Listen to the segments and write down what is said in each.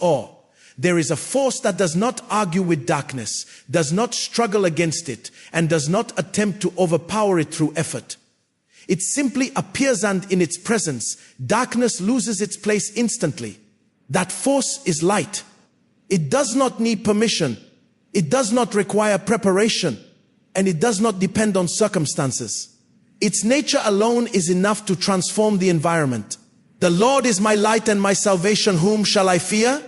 awe. There is a force that does not argue with darkness, does not struggle against it, and does not attempt to overpower it through effort. It simply appears, and in its presence, darkness loses its place instantly. That force is light. It does not need permission. It does not require preparation, and it does not depend on circumstances. Its nature alone is enough to transform the environment. The Lord is my light and my salvation, whom shall I fear?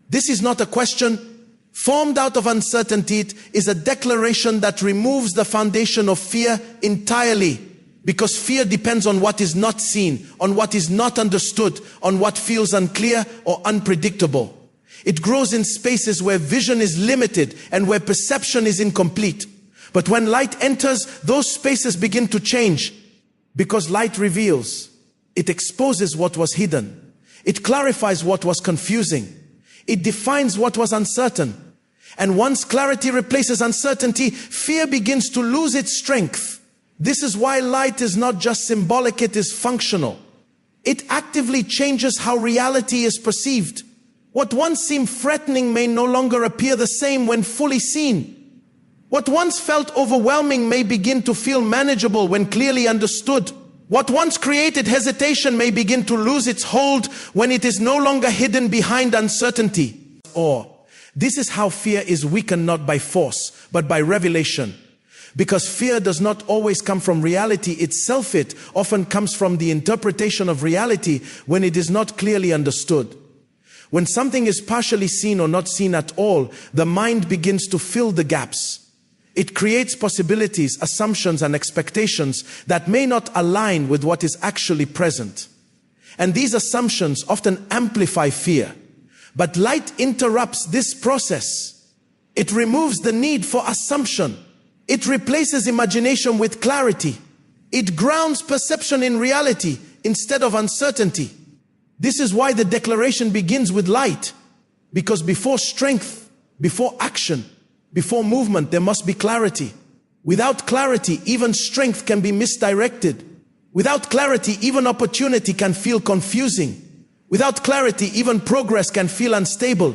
This is not a question formed out of uncertainty. It is a declaration that removes the foundation of fear entirely, because fear depends on what is not seen, on what is not understood, on what feels unclear or unpredictable. It grows in spaces where vision is limited and where perception is incomplete. But when light enters, those spaces begin to change, because light reveals. It exposes what was hidden. It clarifies what was confusing. It defines what was uncertain. And once clarity replaces uncertainty, fear begins to lose its strength. This is why light is not just symbolic, it is functional. It actively changes how reality is perceived. What once seemed threatening may no longer appear the same when fully seen. What once felt overwhelming may begin to feel manageable when clearly understood. What once created hesitation may begin to lose its hold when it is no longer hidden behind uncertainty. Or, this is how fear is weakened, not by force, but by revelation. Because fear does not always come from reality itself, it often comes from the interpretation of reality when it is not clearly understood. When something is partially seen or not seen at all, the mind begins to fill the gaps. It creates possibilities, assumptions, and expectations that may not align with what is actually present. And these assumptions often amplify fear. But light interrupts this process. It removes the need for assumption. It replaces imagination with clarity. It grounds perception in reality instead of uncertainty. This is why the declaration begins with light. Because before strength, before action, before movement, there must be clarity. Without clarity, even strength can be misdirected. Without clarity, even opportunity can feel confusing. Without clarity, even progress can feel unstable.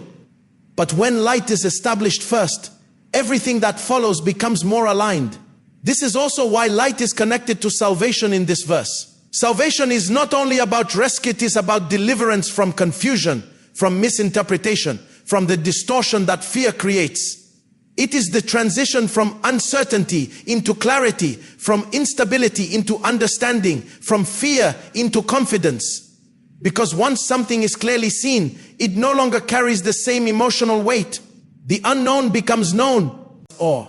But when light is established first, everything that follows becomes more aligned. This is also why light is connected to salvation in this verse. Salvation is not only about rescue, it is about deliverance from confusion, from misinterpretation, from the distortion that fear creates. It is the transition from uncertainty into clarity, from instability into understanding, from fear into confidence. Because once something is clearly seen, it no longer carries the same emotional weight. The unknown becomes known, or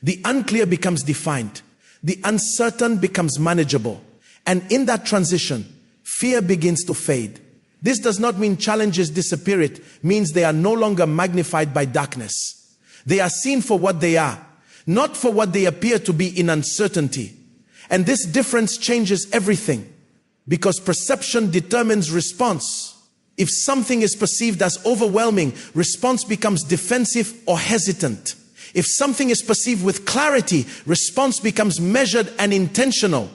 the unclear becomes defined. The uncertain becomes manageable. And in that transition, fear begins to fade. This does not mean challenges disappear. It means they are no longer magnified by darkness. They are seen for what they are, not for what they appear to be in uncertainty. And this difference changes everything, because perception determines response. If something is perceived as overwhelming, response becomes defensive or hesitant. If something is perceived with clarity, response becomes measured and intentional.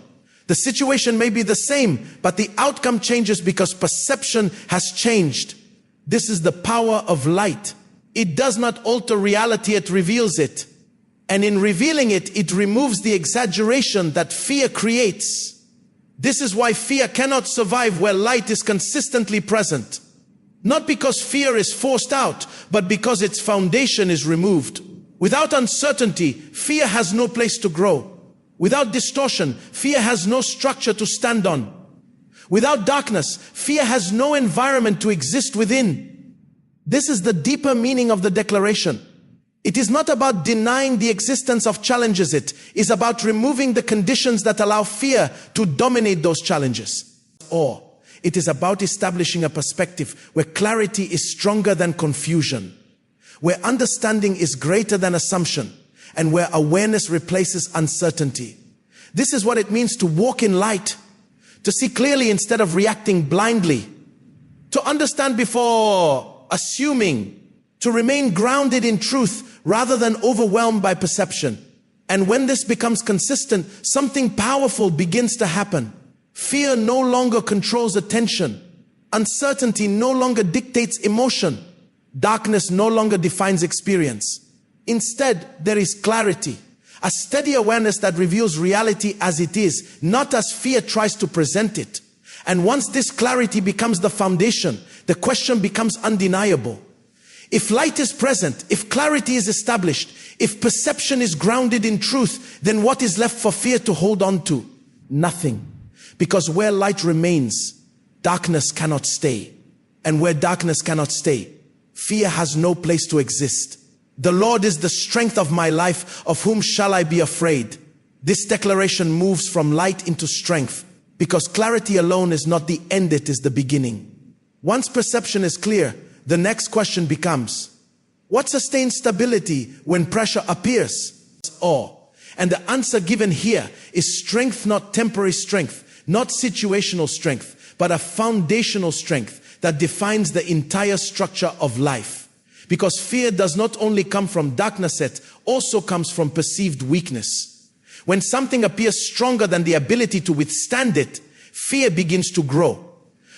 The situation may be the same, but the outcome changes because perception has changed. This is the power of light. It does not alter reality, it reveals it. And in revealing it, it removes the exaggeration that fear creates. This is why fear cannot survive where light is consistently present. Not because fear is forced out, but because its foundation is removed. Without uncertainty, fear has no place to grow. Without distortion, fear has no structure to stand on. Without darkness, fear has no environment to exist within. This is the deeper meaning of the declaration. It is not about denying the existence of challenges. It is about removing the conditions that allow fear to dominate those challenges. Or it is about establishing a perspective where clarity is stronger than confusion, where understanding is greater than assumption, and where awareness replaces uncertainty. This is what it means to walk in light, to see clearly instead of reacting blindly, to understand before assuming, to remain grounded in truth rather than overwhelmed by perception. And when this becomes consistent, something powerful begins to happen. Fear no longer controls attention. Uncertainty no longer dictates emotion. Darkness no longer defines experience. Instead, there is clarity, a steady awareness that reveals reality as it is, not as fear tries to present it. And once this clarity becomes the foundation, the question becomes undeniable. If light is present, if clarity is established, if perception is grounded in truth, then what is left for fear to hold on to? Nothing. Because where light remains, darkness cannot stay. And where darkness cannot stay, fear has no place to exist. The Lord is the strength of my life, of whom shall I be afraid? This declaration moves from light into strength, because clarity alone is not the end, it is the beginning. Once perception is clear, the next question becomes, what sustains stability when pressure appears? Awe. And the answer given here is strength, not temporary strength, not situational strength, but a foundational strength that defines the entire structure of life. Because fear does not only come from darkness, it also comes from perceived weakness. When something appears stronger than the ability to withstand it, fear begins to grow.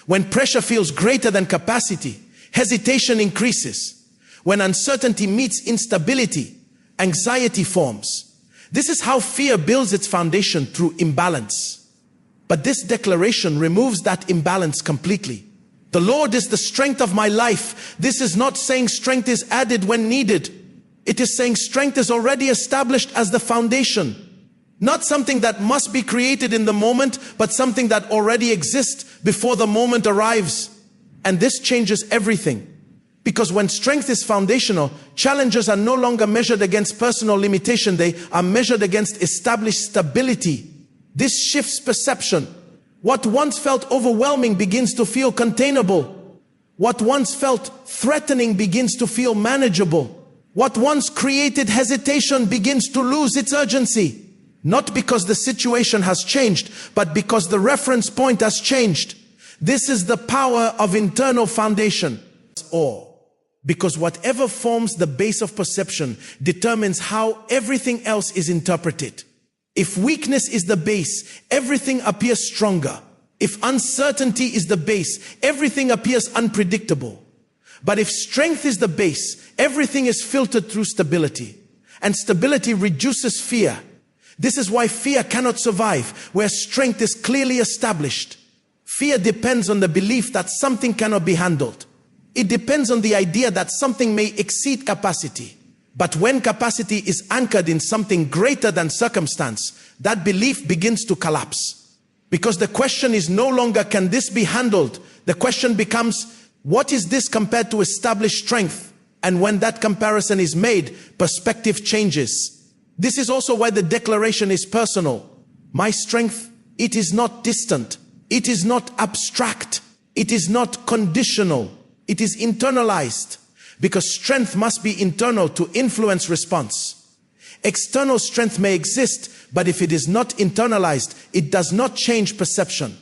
When pressure feels greater than capacity, hesitation increases. When uncertainty meets instability, anxiety forms. This is how fear builds its foundation, through imbalance. But this declaration removes that imbalance completely. The Lord is the strength of my life. This is not saying strength is added when needed. It is saying strength is already established as the foundation. Not something that must be created in the moment, but something that already exists before the moment arrives. And this changes everything. Because when strength is foundational, challenges are no longer measured against personal limitation. They are measured against established stability. This shifts perception. What once felt overwhelming begins to feel containable. What once felt threatening begins to feel manageable. What once created hesitation begins to lose its urgency. Not because the situation has changed, but because the reference point has changed. This is the power of internal foundation. Or because whatever forms the base of perception determines how everything else is interpreted. If weakness is the base, everything appears stronger. If uncertainty is the base, everything appears unpredictable. But if strength is the base, everything is filtered through stability. And stability reduces fear. This is why fear cannot survive where strength is clearly established. Fear depends on the belief that something cannot be handled. It depends on the idea that something may exceed capacity. But when capacity is anchored in something greater than circumstance, that belief begins to collapse. Because the question is no longer, can this be handled? The question becomes, what is this compared to established strength? And when that comparison is made, perspective changes. This is also why the declaration is personal. My strength, it is not distant. It is not abstract. It is not conditional. It is internalized. Because strength must be internal to influence response. External strength may exist, but if it is not internalized, it does not change perception.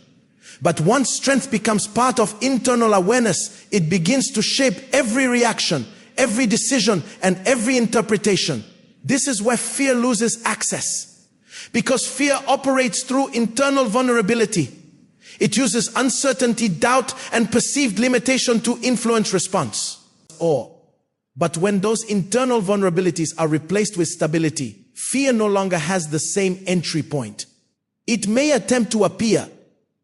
But once strength becomes part of internal awareness, it begins to shape every reaction, every decision, and every interpretation. This is where fear loses access. Because fear operates through internal vulnerability. It uses uncertainty, doubt, and perceived limitation to influence response. But when those internal vulnerabilities are replaced with stability, fear no longer has the same entry point. It may attempt to appear,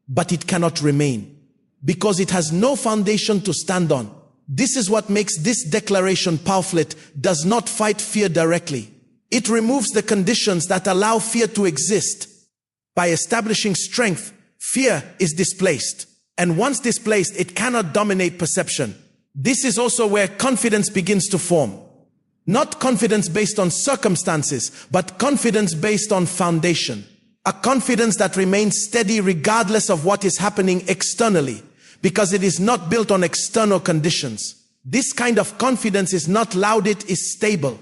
but it cannot remain, because it has no foundation to stand on. This is what makes this declaration powerful. It does not fight fear directly. It removes the conditions that allow fear to exist. By establishing strength, fear is displaced. And once displaced, it cannot dominate perception. This is also where confidence begins to form. Not confidence based on circumstances, but confidence based on foundation. A confidence that remains steady regardless of what is happening externally, because it is not built on external conditions. This kind of confidence is not loud, it is stable.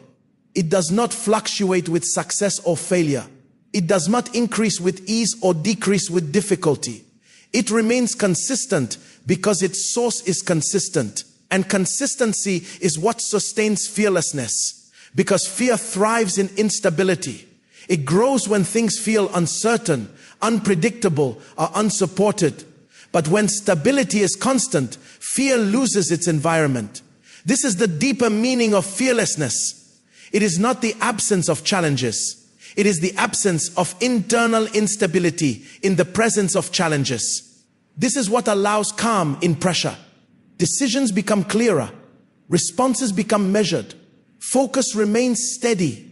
It does not fluctuate with success or failure. It does not increase with ease or decrease with difficulty. It remains consistent because its source is consistent. And consistency is what sustains fearlessness, because fear thrives in instability. It grows when things feel uncertain, unpredictable, or unsupported. But when stability is constant, fear loses its environment. This is the deeper meaning of fearlessness. It is not the absence of challenges. It is the absence of internal instability in the presence of challenges. This is what allows calm in pressure. Decisions become clearer. Responses become measured. Focus remains steady.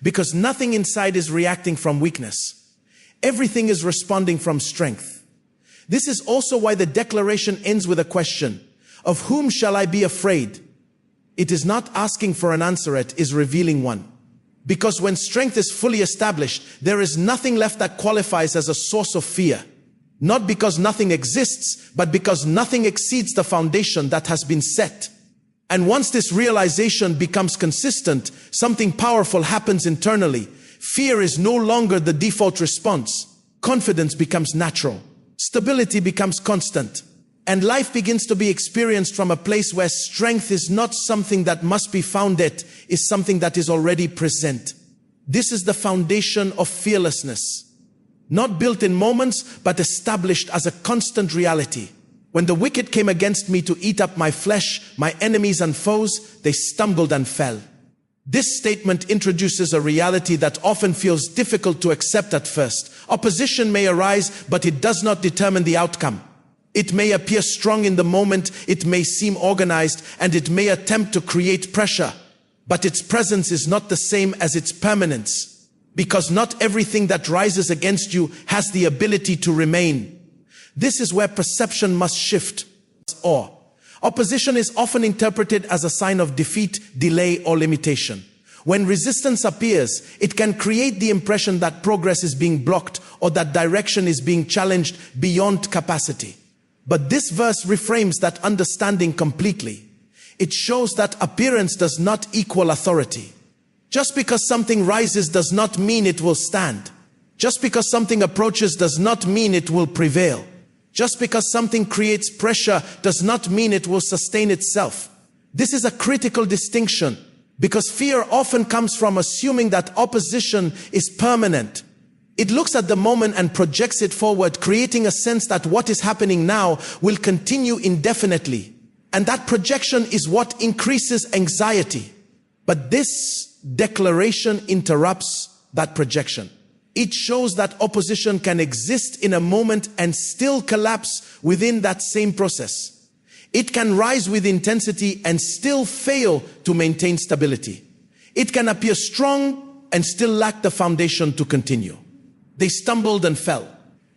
Because nothing inside is reacting from weakness. Everything is responding from strength. This is also why the declaration ends with a question: of whom shall I be afraid? It is not asking for an answer, it is revealing one. Because when strength is fully established, there is nothing left that qualifies as a source of fear. Not because nothing exists, but because nothing exceeds the foundation that has been set. And once this realization becomes consistent, something powerful happens internally. Fear is no longer the default response. Confidence becomes natural. Stability becomes constant. And life begins to be experienced from a place where strength is not something that must be found, it is something that is already present. This is the foundation of fearlessness. Not built in moments, but established as a constant reality. When the wicked came against me to eat up my flesh, my enemies and foes, they stumbled and fell. This statement introduces a reality that often feels difficult to accept at first. Opposition may arise, but it does not determine the outcome. It may appear strong in the moment, it may seem organized, and it may attempt to create pressure. But its presence is not the same as its permanence. Because not everything that rises against you has the ability to remain. This is where perception must shift. Opposition is often interpreted as a sign of defeat, delay, or limitation. When resistance appears, it can create the impression that progress is being blocked or that direction is being challenged beyond capacity. But this verse reframes that understanding completely. It shows that appearance does not equal authority. Just because something rises does not mean it will stand. Just because something approaches does not mean it will prevail. Just because something creates pressure does not mean it will sustain itself. This is a critical distinction, because fear often comes from assuming that opposition is permanent. It looks at the moment and projects it forward, creating a sense that what is happening now will continue indefinitely. And that projection is what increases anxiety. But this declaration interrupts that projection. It shows that opposition can exist in a moment and still collapse within that same process. It can rise with intensity and still fail to maintain stability. It can appear strong and still lack the foundation to continue. They stumbled and fell.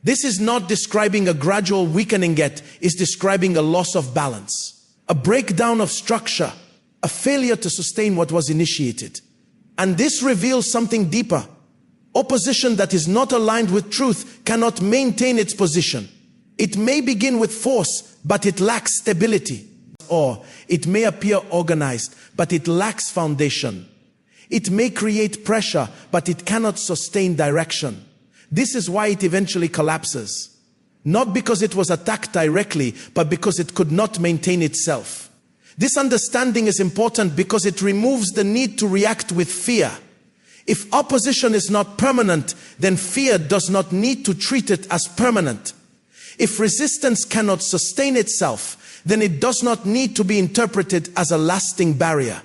This is not describing a gradual weakening, yet is describing a loss of balance, a breakdown of structure, a failure to sustain what was initiated. And this reveals something deeper. Opposition that is not aligned with truth cannot maintain its position. It may begin with force, but it lacks stability. Or it may appear organized, but it lacks foundation. It may create pressure, but it cannot sustain direction. This is why it eventually collapses. Not because it was attacked directly, but because it could not maintain itself. This understanding is important because it removes the need to react with fear. If opposition is not permanent, then fear does not need to treat it as permanent. If resistance cannot sustain itself, then it does not need to be interpreted as a lasting barrier.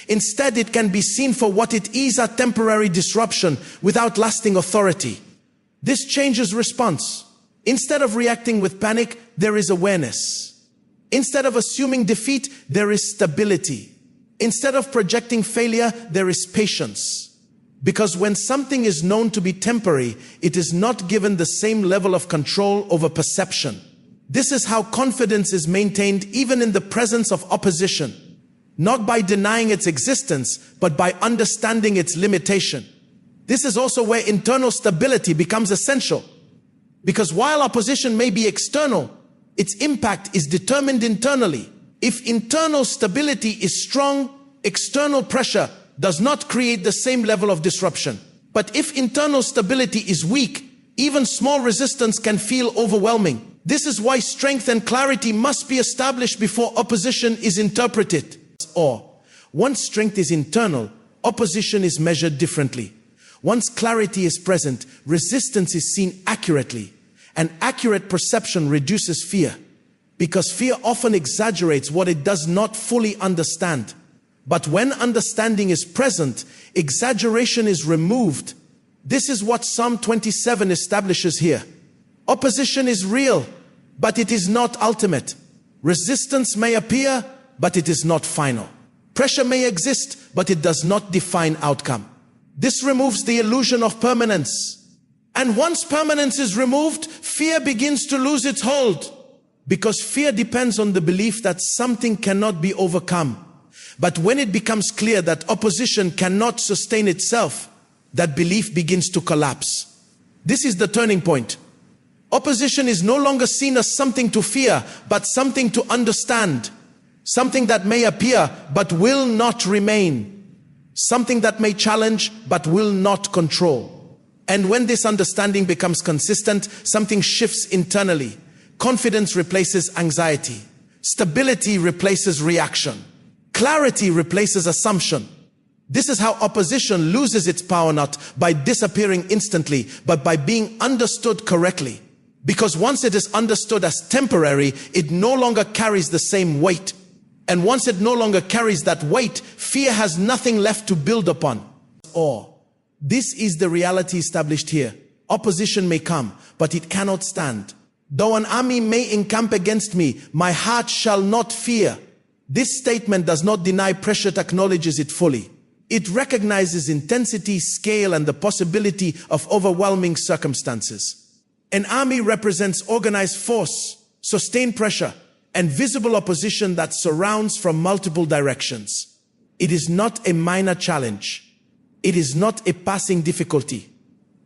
Instead, it can be seen for what it is: a temporary disruption without lasting authority. This changes response. Instead of reacting with panic, there is awareness. Instead of assuming defeat, there is stability. Instead of projecting failure, there is patience. Because when something is known to be temporary, it is not given the same level of control over perception. This is how confidence is maintained even in the presence of opposition. Not by denying its existence, but by understanding its limitation. This is also where internal stability becomes essential. Because while opposition may be external, its impact is determined internally. If internal stability is strong, external pressure does not create the same level of disruption. But if internal stability is weak, even small resistance can feel overwhelming. This is why strength and clarity must be established before opposition is interpreted. Or, once strength is internal, opposition is measured differently. Once clarity is present, resistance is seen accurately. And accurate perception reduces fear. because fear often exaggerates what it does not fully understand. But when understanding is present, exaggeration is removed. This is what Psalm 27 establishes here. Opposition is real, but it is not ultimate. Resistance may appear, but it is not final. Pressure may exist, but it does not define outcome. This removes the illusion of permanence. And once permanence is removed, fear begins to lose its hold. Because fear depends on the belief that something cannot be overcome. But when it becomes clear that opposition cannot sustain itself, that belief begins to collapse. This is the turning point. Opposition is no longer seen as something to fear, but something to understand. Something that may appear, but will not remain. Something that may challenge, but will not control. And when this understanding becomes consistent, something shifts internally. Confidence replaces anxiety. Stability replaces reaction. Clarity replaces assumption. This is how opposition loses its power, not by disappearing instantly, but by being understood correctly. Because once it is understood as temporary, it no longer carries the same weight. And once it no longer carries that weight, fear has nothing left to build upon. This is the reality established here. Opposition may come, but it cannot stand. Though an army may encamp against me, my heart shall not fear. This statement does not deny pressure, it acknowledges it fully. It recognizes intensity, scale, and the possibility of overwhelming circumstances. An army represents organized force, sustained pressure, and visible opposition that surrounds from multiple directions. It is not a minor challenge. It is not a passing difficulty.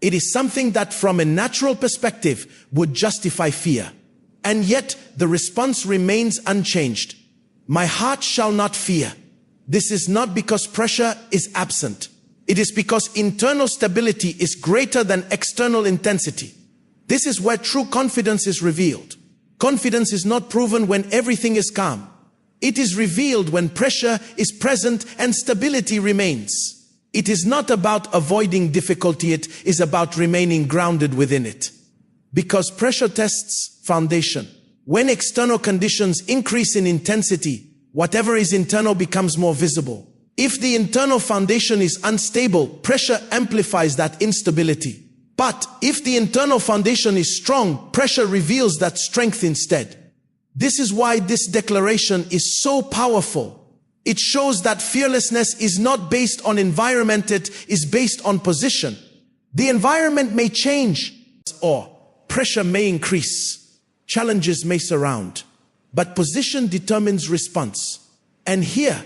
It is something that from a natural perspective would justify fear. And yet the response remains unchanged. My heart shall not fear. This is not because pressure is absent. It is because internal stability is greater than external intensity. This is where true confidence is revealed. Confidence is not proven when everything is calm. It is revealed when pressure is present and stability remains. It is not about avoiding difficulty, it is about remaining grounded within it. Because pressure tests foundation. When external conditions increase in intensity, whatever is internal becomes more visible. If the internal foundation is unstable, pressure amplifies that instability. But if the internal foundation is strong, pressure reveals that strength instead. This is why this declaration is so powerful. It shows that fearlessness is not based on environment, it is based on position. The environment may change or pressure may increase. Challenges may surround, but position determines response. And here,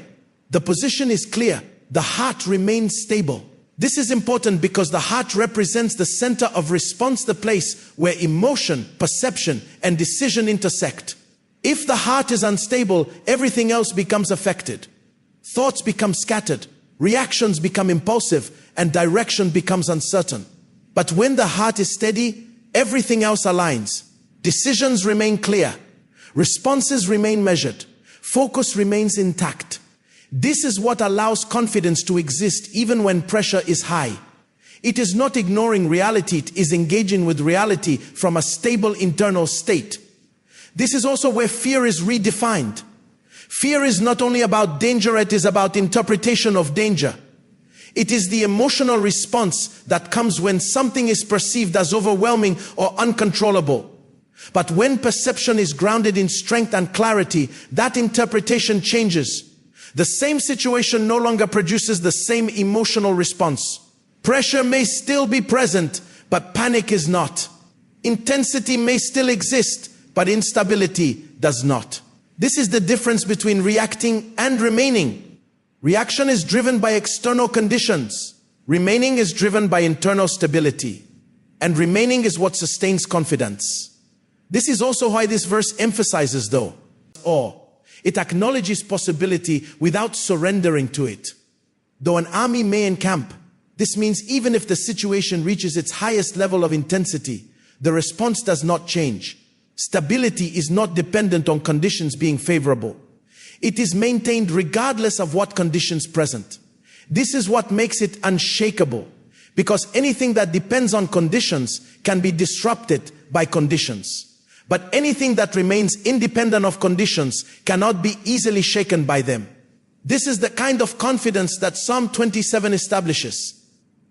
the position is clear. The heart remains stable. This is important because the heart represents the center of response, the place where emotion, perception, and decision intersect. If the heart is unstable, everything else becomes affected. Thoughts become scattered, reactions become impulsive, and direction becomes uncertain. But when the heart is steady, everything else aligns. Decisions remain clear. Responses remain measured. Focus remains intact. This is what allows confidence to exist even when pressure is high. It is not ignoring reality, it is engaging with reality from a stable internal state. This is also where fear is redefined. Fear is not only about danger, it is about interpretation of danger. It is the emotional response that comes when something is perceived as overwhelming or uncontrollable. But when perception is grounded in strength and clarity, that interpretation changes. The same situation no longer produces the same emotional response. Pressure may still be present, but panic is not. Intensity may still exist, but instability does not. This is the difference between reacting and remaining. Reaction is driven by external conditions. Remaining is driven by internal stability. And remaining is what sustains confidence. This is also why this verse emphasizes it acknowledges possibility without surrendering to it. Though an army may encamp, this means even if the situation reaches its highest level of intensity, the response does not change. Stability is not dependent on conditions being favorable. It is maintained regardless of what conditions present. This is what makes it unshakable, because anything that depends on conditions can be disrupted by conditions. But anything that remains independent of conditions cannot be easily shaken by them. This is the kind of confidence that Psalm 27 establishes.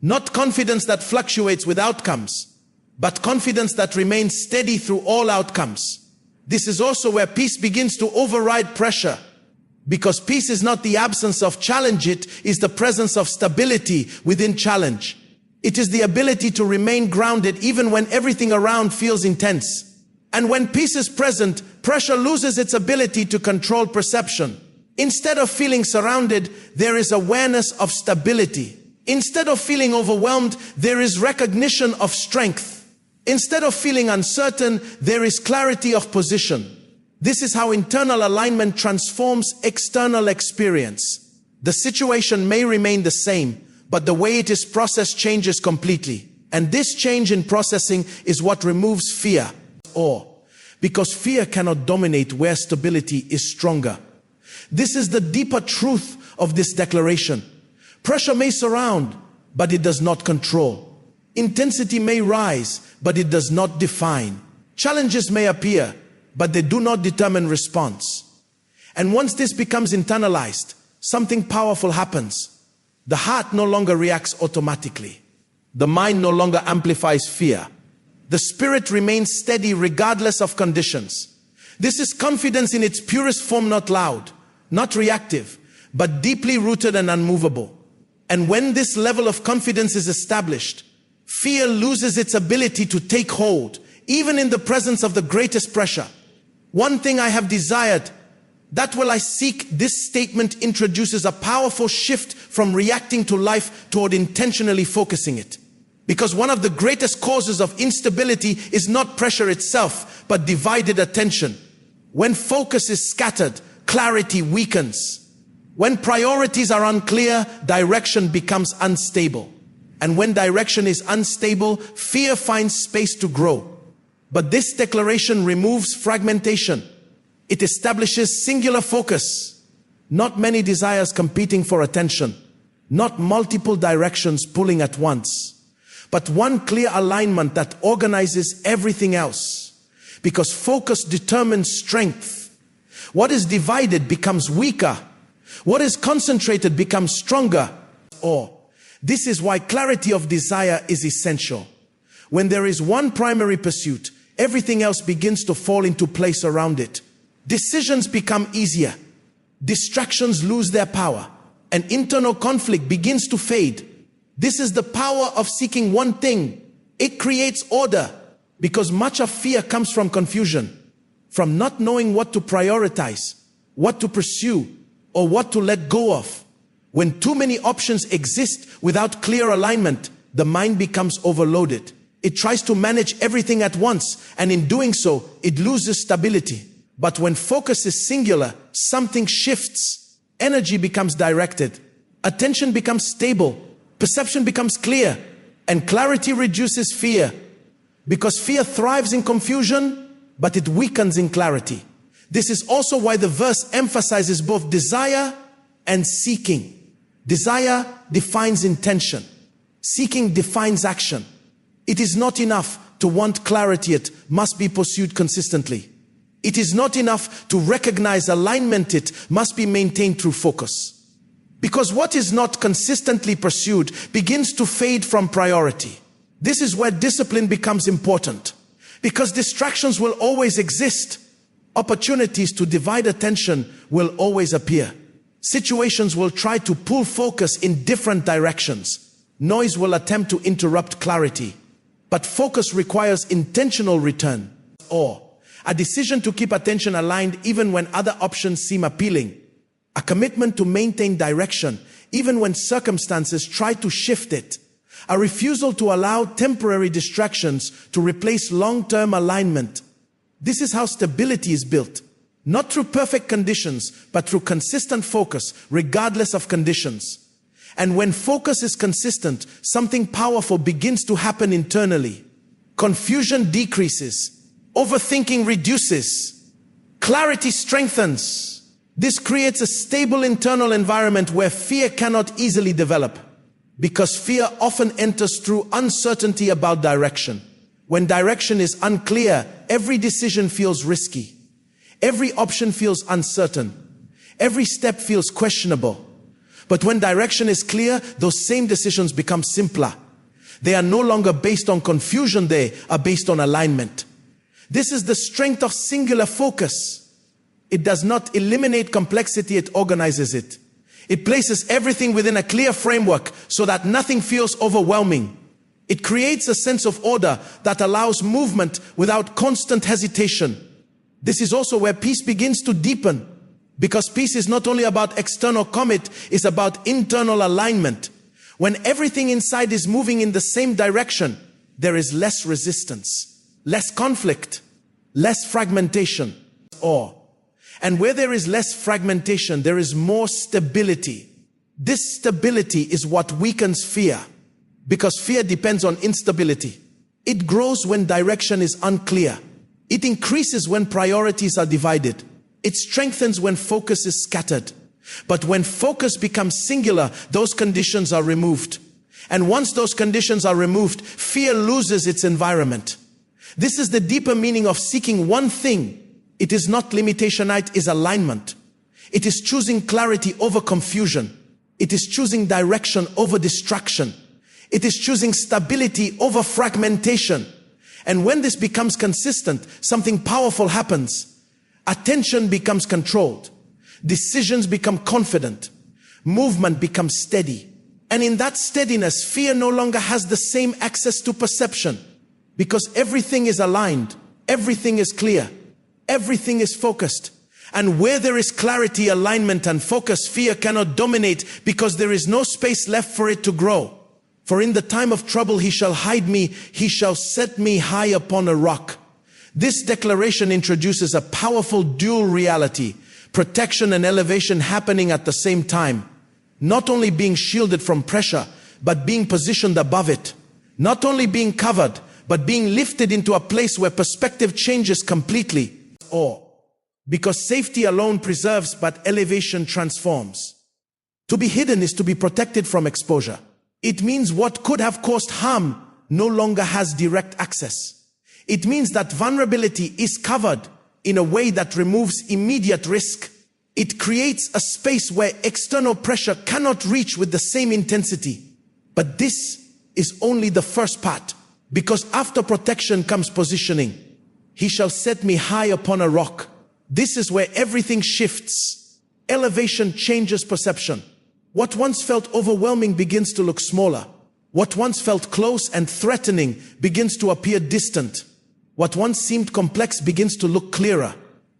Not confidence that fluctuates with outcomes, but confidence that remains steady through all outcomes. This is also where peace begins to override pressure. Because peace is not the absence of challenge, it is the presence of stability within challenge. It is the ability to remain grounded even when everything around feels intense. And when peace is present, pressure loses its ability to control perception. Instead of feeling surrounded, there is awareness of stability. Instead of feeling overwhelmed, there is recognition of strength. Instead of feeling uncertain, there is clarity of position. This is how internal alignment transforms external experience. The situation may remain the same, but the way it is processed changes completely. And this change in processing is what removes fear. Because fear cannot dominate where stability is stronger. This is the deeper truth of this declaration. Pressure may surround, but it does not control. Intensity may rise, but it does not define. Challenges may appear, but they do not determine response. And once this becomes internalized, something powerful happens. The heart no longer reacts automatically. The mind no longer amplifies fear. The spirit remains steady regardless of conditions. This is confidence in its purest form, not loud, not reactive, but deeply rooted and unmovable. And when this level of confidence is established, fear loses its ability to take hold, even in the presence of the greatest pressure. One thing I have desired, that will I seek. This statement introduces a powerful shift from reacting to life toward intentionally focusing it. Because one of the greatest causes of instability is not pressure itself, but divided attention. When focus is scattered, clarity weakens. When priorities are unclear, direction becomes unstable. And when direction is unstable, fear finds space to grow. But this declaration removes fragmentation. It establishes singular focus. Not many desires competing for attention. Not multiple directions pulling at once. But one clear alignment that organizes everything else. Because focus determines strength. What is divided becomes weaker. What is concentrated becomes stronger. This is why clarity of desire is essential. When there is one primary pursuit, everything else begins to fall into place around it. Decisions become easier. Distractions lose their power. And internal conflict begins to fade. This is the power of seeking one thing. It creates order. Because much of fear comes from confusion. From not knowing what to prioritize, what to pursue, or what to let go of. When too many options exist without clear alignment, the mind becomes overloaded. It tries to manage everything at once, and in doing so, it loses stability. But when focus is singular, something shifts. Energy becomes directed. Attention becomes stable. Perception becomes clear. And clarity reduces fear. Because fear thrives in confusion, but it weakens in clarity. This is also why the verse emphasizes both desire and seeking. Desire defines intention. Seeking defines action. It is not enough to want clarity, it must be pursued consistently. It is not enough to recognize alignment, it must be maintained through focus. Because what is not consistently pursued begins to fade from priority. This is where discipline becomes important. Because distractions will always exist. Opportunities to divide attention will always appear. Situations will try to pull focus in different directions. Noise will attempt to interrupt clarity. But focus requires intentional return, or a decision to keep attention aligned even when other options seem appealing. A commitment to maintain direction even when circumstances try to shift it. A refusal to allow temporary distractions to replace long-term alignment. This is how stability is built. Not through perfect conditions, but through consistent focus, regardless of conditions. And when focus is consistent, something powerful begins to happen internally. Confusion decreases. Overthinking reduces. Clarity strengthens. This creates a stable internal environment where fear cannot easily develop. Because fear often enters through uncertainty about direction. When direction is unclear, every decision feels risky. Every option feels uncertain. Every step feels questionable. But when direction is clear, those same decisions become simpler. They are no longer based on confusion, they are based on alignment. This is the strength of singular focus. It does not eliminate complexity, it organizes it. It places everything within a clear framework so that nothing feels overwhelming. It creates a sense of order that allows movement without constant hesitation. This is also where peace begins to deepen, because peace is not only about external commit, it's about internal alignment. When everything inside is moving in the same direction, there is less resistance, less conflict, less fragmentation. And where there is less fragmentation, there is more stability. This stability is what weakens fear, because fear depends on instability. It grows when direction is unclear. It increases when priorities are divided. It strengthens when focus is scattered. But when focus becomes singular, those conditions are removed. And once those conditions are removed, fear loses its environment. This is the deeper meaning of seeking one thing. It is not limitation, it is alignment. It is choosing clarity over confusion. It is choosing direction over distraction. It is choosing stability over fragmentation. And when this becomes consistent, something powerful happens. Attention becomes controlled. Decisions become confident. Movement becomes steady. And in that steadiness, fear no longer has the same access to perception, because everything is aligned, everything is clear, everything is focused. And where there is clarity, alignment, and focus, fear cannot dominate, because there is no space left for it to grow. For in the time of trouble he shall hide me, he shall set me high upon a rock. This declaration introduces a powerful dual reality, protection and elevation happening at the same time. Not only being shielded from pressure, but being positioned above it. Not only being covered, but being lifted into a place where perspective changes completely. Because safety alone preserves, but elevation transforms. To be hidden is to be protected from exposure. It means what could have caused harm no longer has direct access. It means that vulnerability is covered in a way that removes immediate risk. It creates a space where external pressure cannot reach with the same intensity. But this is only the first part, because after protection comes positioning. He shall set me high upon a rock. This is where everything shifts. Elevation changes perception. What once felt overwhelming begins to look smaller. What once felt close and threatening begins to appear distant. What once seemed complex begins to look clearer.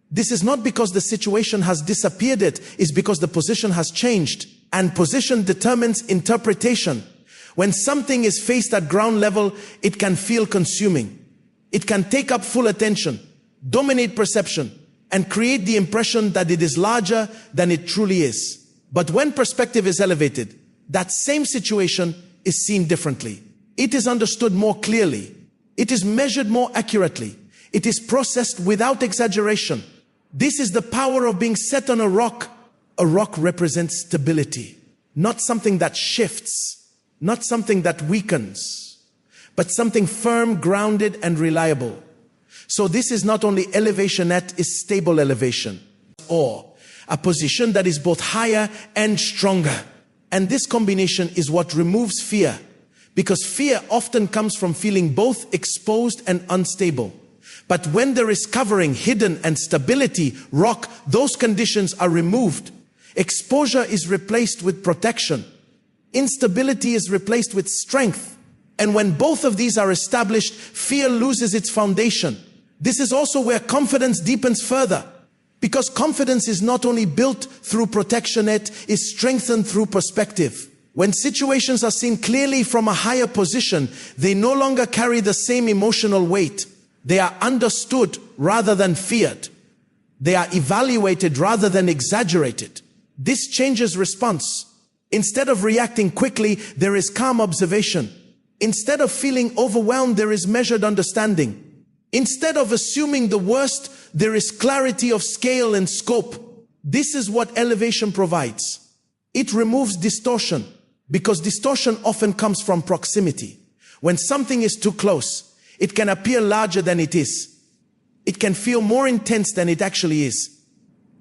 This is not because the situation has disappeared, it is because the position has changed. And position determines interpretation. When something is faced at ground level, it can feel consuming. It can take up full attention, dominate perception, and create the impression that it is larger than it truly is. But when perspective is elevated, that same situation is seen differently. It is understood more clearly. It is measured more accurately. It is processed without exaggeration. This is the power of being set on a rock. A rock represents stability, not something that shifts, not something that weakens, but something firm, grounded, and reliable. So this is not only elevation, that is stable elevation, or a position that is both higher and stronger. And this combination is what removes fear, because fear often comes from feeling both exposed and unstable. But when there is covering, hidden, and stability, rock, those conditions are removed. Exposure is replaced with protection. Instability is replaced with strength. And when both of these are established, fear loses its foundation. This is also where confidence deepens further, because confidence is not only built through protection, it is strengthened through perspective. When situations are seen clearly from a higher position, they no longer carry the same emotional weight. They are understood rather than feared. They are evaluated rather than exaggerated. This changes response. Instead of reacting quickly, there is calm observation. Instead of feeling overwhelmed, there is measured understanding. Instead of assuming the worst, there is clarity of scale and scope. This is what elevation provides. It removes distortion, because distortion often comes from proximity. When something is too close, It can appear larger than it is. It can feel more intense than it actually is.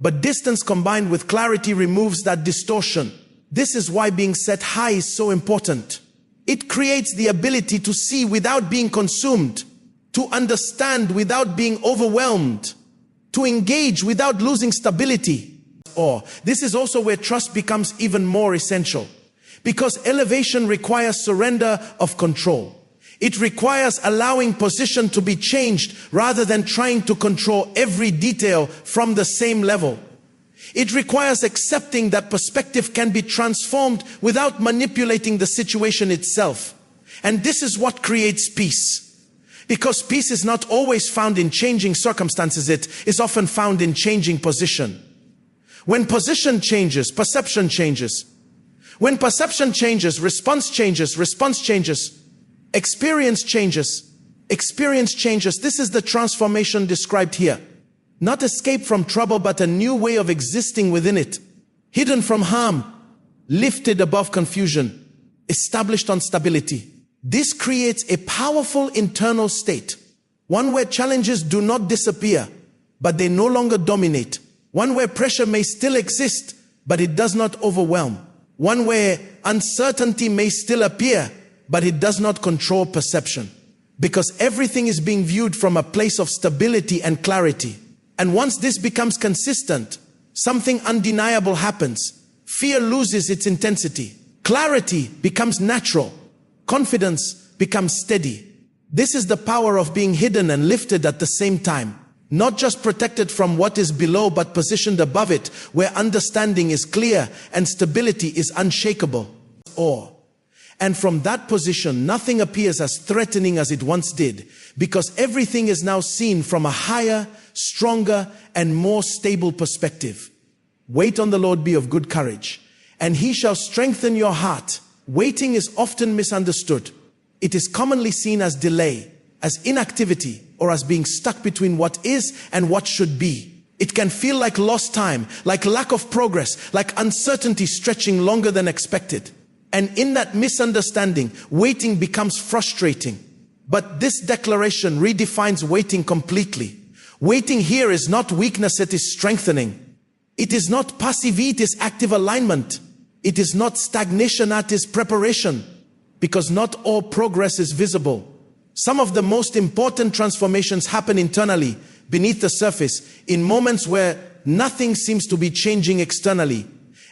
But distance combined with clarity removes that distortion. This is why being set high is so important. It creates the ability to see without being consumed, to understand without being overwhelmed, to engage without losing stability. This is also where trust becomes even more essential, because elevation requires surrender of control. It requires allowing position to be changed rather than trying to control every detail from the same level. It requires accepting that perspective can be transformed without manipulating the situation itself. And this is what creates peace. Because peace is not always found in changing circumstances, it is often found in changing position. When position changes, perception changes. When perception changes, response changes, response changes. Experience changes. Experience changes. This is the transformation described here. Not escape from trouble, but a new way of existing within it. Hidden from harm, lifted above confusion, established on stability. This creates a powerful internal state. One where challenges do not disappear, but they no longer dominate. One where pressure may still exist, but it does not overwhelm. One where uncertainty may still appear, but it does not control perception, because everything is being viewed from a place of stability and clarity. And once this becomes consistent, something undeniable happens. Fear loses its intensity. Clarity becomes natural. Confidence becomes steady. This is the power of being hidden and lifted at the same time. Not just protected from what is below, but positioned above it, where understanding is clear and stability is unshakable. And from that position, nothing appears as threatening as it once did, because everything is now seen from a higher, stronger, and more stable perspective. Wait on the Lord, be of good courage, and he shall strengthen your heart. Waiting is often misunderstood. It is commonly seen as delay, as inactivity, or as being stuck between what is and what should be. It can feel like lost time, like lack of progress, like uncertainty stretching longer than expected. And in that misunderstanding, waiting becomes frustrating. But this declaration redefines waiting completely. Waiting here is not weakness, it is strengthening. It is not passivity, it is active alignment. It is not stagnation, it is preparation. Because not all progress is visible. Some of the most important transformations happen internally, beneath the surface, in moments where nothing seems to be changing externally.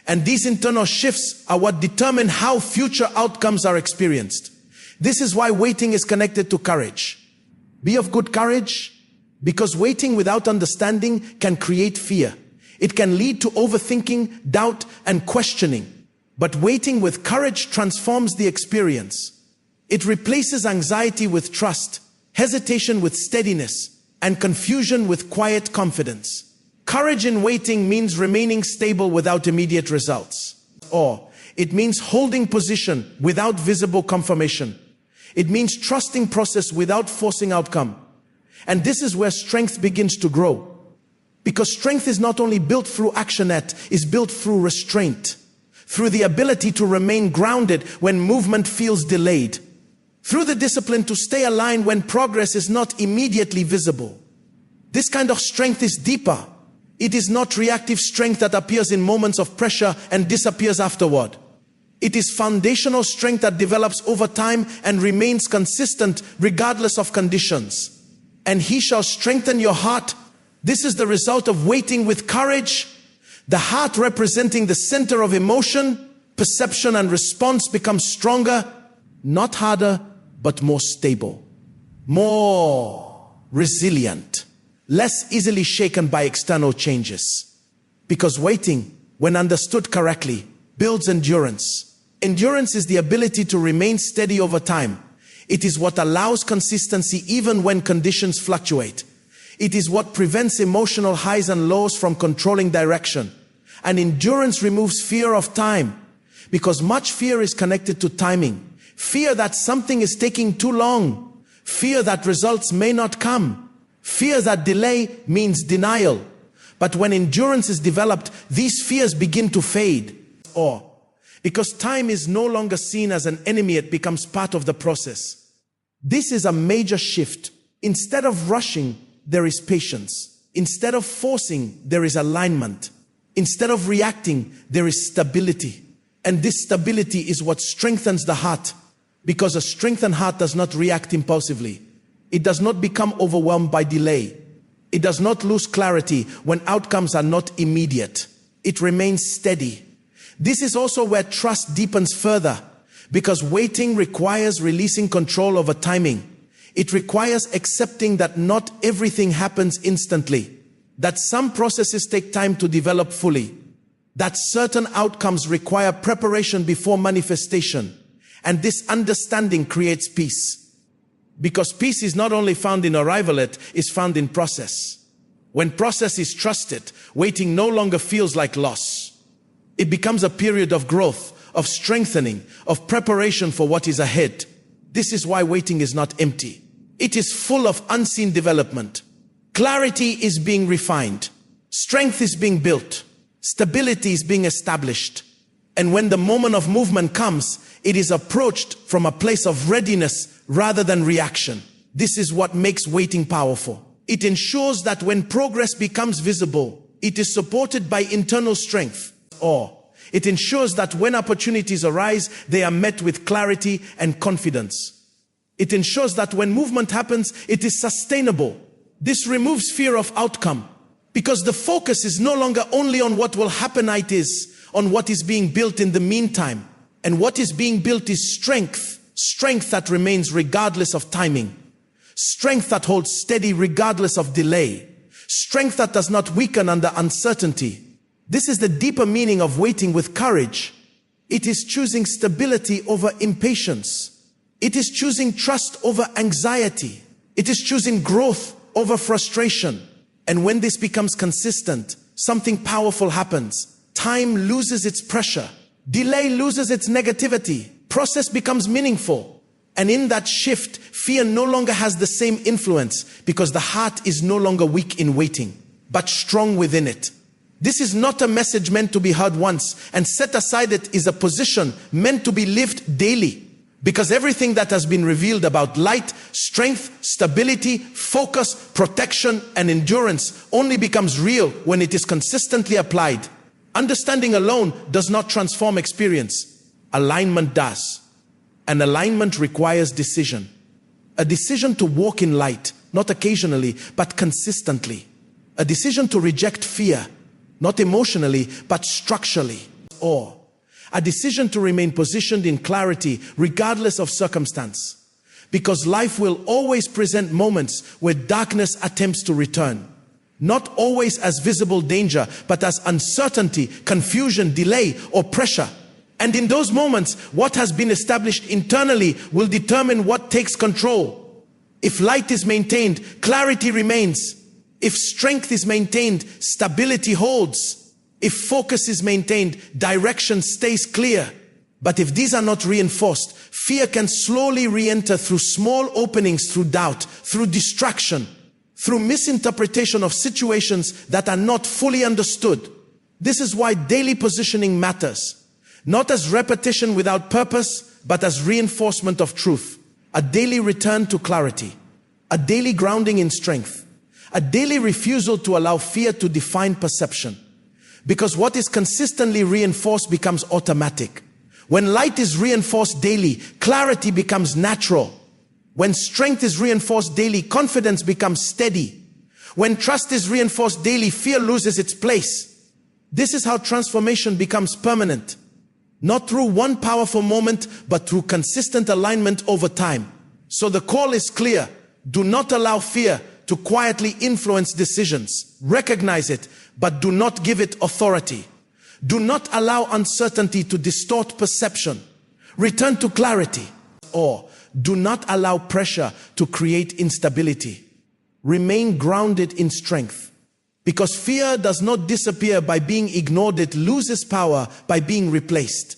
And these internal shifts are what determine how future outcomes are experienced. This is why waiting is connected to courage. Be of good courage, because waiting without understanding can create fear. It can lead to overthinking, doubt, and questioning. But waiting with courage transforms the experience. It replaces anxiety with trust, hesitation with steadiness, and confusion with quiet confidence. Courage in waiting means remaining stable without immediate results. Or it means holding position without visible confirmation. It means trusting process without forcing outcome. And this is where strength begins to grow. Because strength is not only built through action, it is built through restraint. Through the ability to remain grounded when movement feels delayed. Through the discipline to stay aligned when progress is not immediately visible. This kind of strength is deeper. It is not reactive strength that appears in moments of pressure and disappears afterward. It is foundational strength that develops over time and remains consistent regardless of conditions. And he shall strengthen your heart. This is the result of waiting with courage. The heart, representing the center of emotion, perception, and response, becomes stronger, not harder, but more stable, more resilient, less easily shaken by external changes. Because waiting, when understood correctly, builds endurance. Endurance is the ability to remain steady over time. It is what allows consistency even when conditions fluctuate. It is what prevents emotional highs and lows from controlling direction. And endurance removes fear of time, because much fear is connected to timing. Fear that something is taking too long. Fear that results may not come. Fear that delay means denial. But when endurance is developed, these fears begin to fade. Because time is no longer seen as an enemy, it becomes part of the process. This is a major shift. Instead of rushing, there is patience. Instead of forcing, there is alignment. Instead of reacting, there is stability. And this stability is what strengthens the heart, because a strengthened heart does not react impulsively. It does not become overwhelmed by delay. It does not lose clarity when outcomes are not immediate. It remains steady. This is also where trust deepens further, because waiting requires releasing control over timing. It requires accepting that not everything happens instantly, that some processes take time to develop fully, that certain outcomes require preparation before manifestation. And this understanding creates peace. Because peace is not only found in arrival, it's found in process. When process is trusted, waiting no longer feels like loss. It becomes a period of growth, of strengthening, of preparation for what is ahead. This is why waiting is not empty. It is full of unseen development. Clarity is being refined. Strength is being built. Stability is being established. And when the moment of movement comes, it is approached from a place of readiness rather than reaction. This is what makes waiting powerful. It ensures that when progress becomes visible, it is supported by internal strength. Or it ensures that when opportunities arise, they are met with clarity and confidence. It ensures that when movement happens, it is sustainable. This removes fear of outcome, because the focus is no longer only on what will happen, it is on what is being built in the meantime. And what is being built is strength. Strength that remains regardless of timing. Strength that holds steady regardless of delay. Strength that does not weaken under uncertainty. This is the deeper meaning of waiting with courage. It is choosing stability over impatience. It is choosing trust over anxiety. It is choosing growth over frustration. And when this becomes consistent, something powerful happens. Time loses its pressure. Delay loses its negativity. Process becomes meaningful. And in that shift, fear no longer has the same influence, because the heart is no longer weak in waiting, but strong within it. This is not a message meant to be heard once and set aside. It is a position meant to be lived daily. Because everything that has been revealed about light, strength, stability, focus, protection, and endurance only becomes real when it is consistently applied. Understanding alone does not transform experience. Alignment does. And alignment requires decision. A decision to walk in light, not occasionally, but consistently. A decision to reject fear, not emotionally, but structurally. Or a decision to remain positioned in clarity regardless of circumstance. Because life will always present moments where darkness attempts to return. Not always as visible danger, but as uncertainty, confusion, delay, or pressure. And in those moments, what has been established internally will determine what takes control. If light is maintained, clarity remains. If strength is maintained, stability holds. If focus is maintained, direction stays clear. But if these are not reinforced, fear can slowly re-enter through small openings, through doubt, through distraction, through misinterpretation of situations that are not fully understood. This is why daily positioning matters. Not as repetition without purpose, but as reinforcement of truth. A daily return to clarity. A daily grounding in strength. A daily refusal to allow fear to define perception. Because what is consistently reinforced becomes automatic. When light is reinforced daily, clarity becomes natural. When strength is reinforced daily, confidence becomes steady. When trust is reinforced daily, fear loses its place. This is how transformation becomes permanent. Not through one powerful moment, but through consistent alignment over time. So the call is clear. Do not allow fear to quietly influence decisions. Recognize it, but do not give it authority. Do not allow uncertainty to distort perception. Return to clarity. Or do not allow pressure to create instability. Remain grounded in strength. Because fear does not disappear by being ignored, it loses power by being replaced.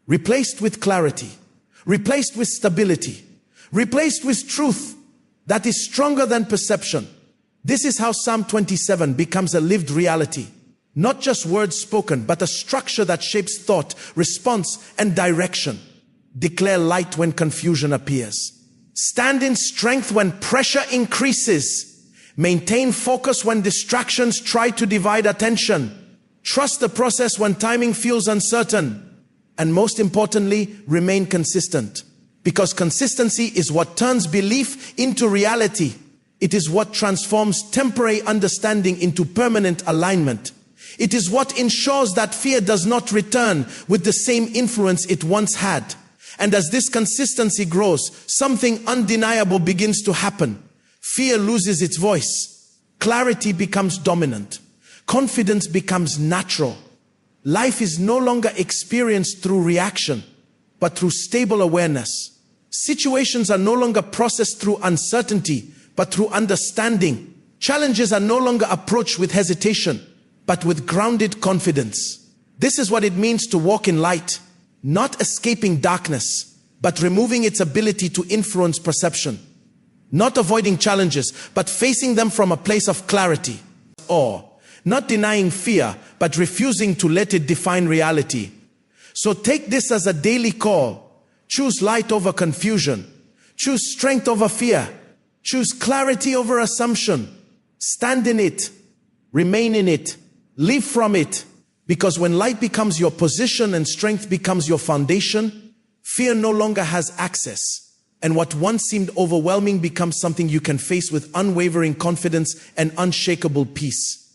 Replaced with clarity. Replaced with stability. Replaced with truth that is stronger than perception. This is how Psalm 27 becomes a lived reality. Not just words spoken, but a structure that shapes thought, response, and direction. Declare light when confusion appears. Stand in strength when pressure increases. Maintain focus when distractions try to divide attention. Trust the process when timing feels uncertain. And most importantly, remain consistent. Because consistency is what turns belief into reality. It is what transforms temporary understanding into permanent alignment. It is what ensures that fear does not return with the same influence it once had. And as this consistency grows, something undeniable begins to happen. Fear loses its voice. Clarity becomes dominant. Confidence becomes natural. Life is no longer experienced through reaction, but through stable awareness. Situations are no longer processed through uncertainty, but through understanding. Challenges are no longer approached with hesitation, but with grounded confidence. This is what it means to walk in light, not escaping darkness, but removing its ability to influence perception. Not avoiding challenges, but facing them from a place of clarity. Or, not denying fear, but refusing to let it define reality. So take this as a daily call. Choose light over confusion. Choose strength over fear. Choose clarity over assumption. Stand in it. Remain in it. Live from it. Because when light becomes your position and strength becomes your foundation, fear no longer has access. And what once seemed overwhelming becomes something you can face with unwavering confidence and unshakable peace.